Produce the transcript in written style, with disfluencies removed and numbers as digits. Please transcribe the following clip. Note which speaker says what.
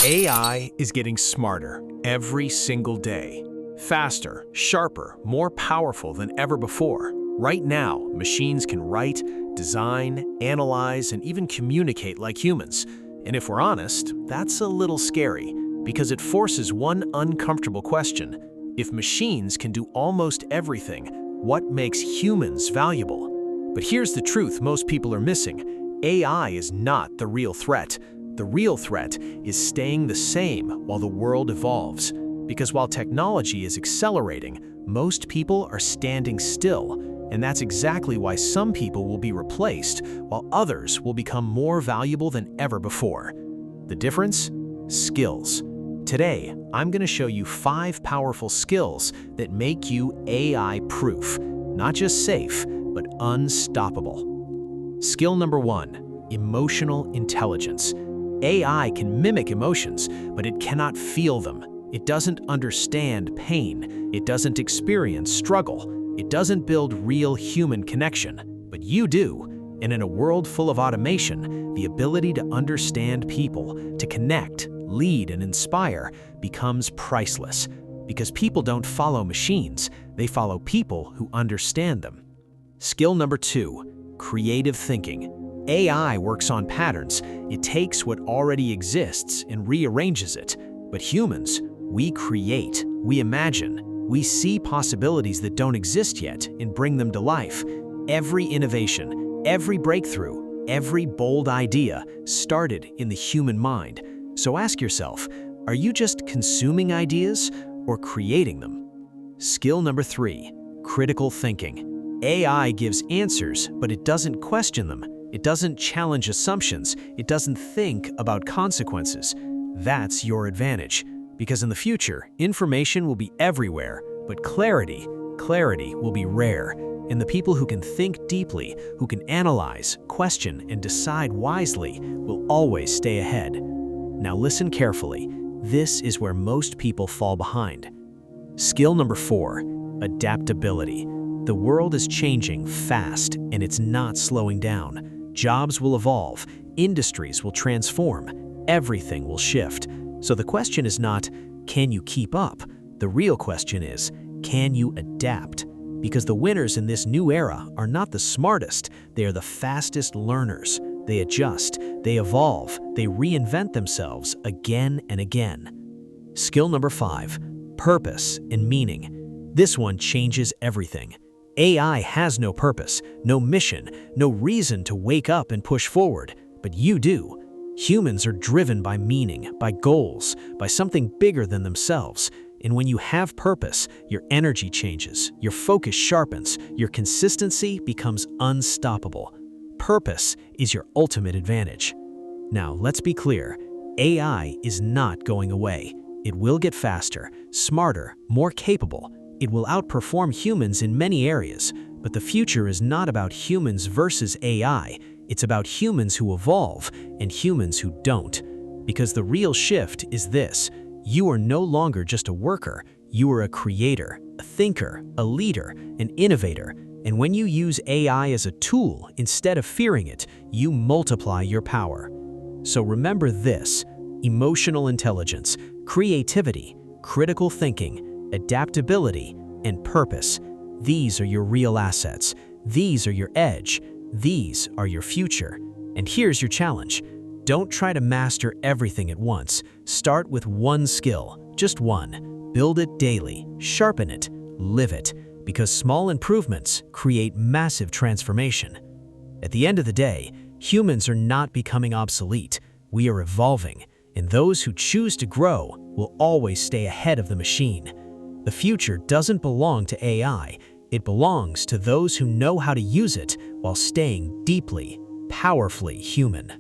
Speaker 1: AI is getting smarter every single day. Faster, sharper, more powerful than ever before. Right now, machines can write, design, analyze, and even communicate like humans. And if we're honest, that's a little scary, because it forces one uncomfortable question. If machines can do almost everything, what makes humans valuable? But here's the truth most people are missing. AI is not the real threat. The real threat is staying the same while the world evolves. Because while technology is accelerating, most people are standing still. And that's exactly why some people will be replaced, while others will become more valuable than ever before. The difference? Skills. Today, I'm going to show you 5 powerful skills that make you AI-proof. Not just safe, but unstoppable. Skill number 1, emotional intelligence. AI can mimic emotions, but it cannot feel them. It doesn't understand pain. It doesn't experience struggle. It doesn't build real human connection. But you do. And in a world full of automation, the ability to understand people, to connect, lead, and inspire becomes priceless. Because people don't follow machines, they follow people who understand them. Skill number 2, creative thinking. AI works on patterns. It takes what already exists and rearranges it. But humans, we create, we imagine, we see possibilities that don't exist yet and bring them to life. Every innovation, every breakthrough, every bold idea started in the human mind. So ask yourself, are you just consuming ideas or creating them? Skill number 3, critical thinking. AI gives answers, but it doesn't question them. It doesn't challenge assumptions. It doesn't think about consequences. That's your advantage. Because in the future, information will be everywhere, but clarity will be rare. And the people who can think deeply, who can analyze, question, and decide wisely will always stay ahead. Now listen carefully. This is where most people fall behind. Skill number 4, adaptability. The world is changing fast, and it's not slowing down. Jobs will evolve, industries will transform, everything will shift. So the question is not, can you keep up? The real question is, can you adapt? Because the winners in this new era are not the smartest, they are the fastest learners. They adjust, they evolve, they reinvent themselves again and again. Skill number 5, purpose and meaning. This one changes everything. AI has no purpose, no mission, no reason to wake up and push forward, but you do. Humans are driven by meaning, by goals, by something bigger than themselves. And when you have purpose, your energy changes, your focus sharpens, your consistency becomes unstoppable. Purpose is your ultimate advantage. Now, let's be clear, AI is not going away. It will get faster, smarter, more capable. It will outperform humans in many areas, but the future is not about humans versus AI. It's about humans who evolve and humans who don't. Because the real shift is this: you are no longer just a worker, you are a creator, a thinker, a leader, an innovator. And when you use AI as a tool instead of fearing it, you multiply your power. So remember this: emotional intelligence, creativity, critical thinking, adaptability, and purpose. These are your real assets. These are your edge. These are your future. And here's your challenge. Don't try to master everything at once. Start with one skill, just one. Build it daily, sharpen it, live it, because small improvements create massive transformation. At the end of the day, humans are not becoming obsolete. We are evolving, and those who choose to grow will always stay ahead of the machine. The future doesn't belong to AI. It belongs to those who know how to use it while staying deeply, powerfully human.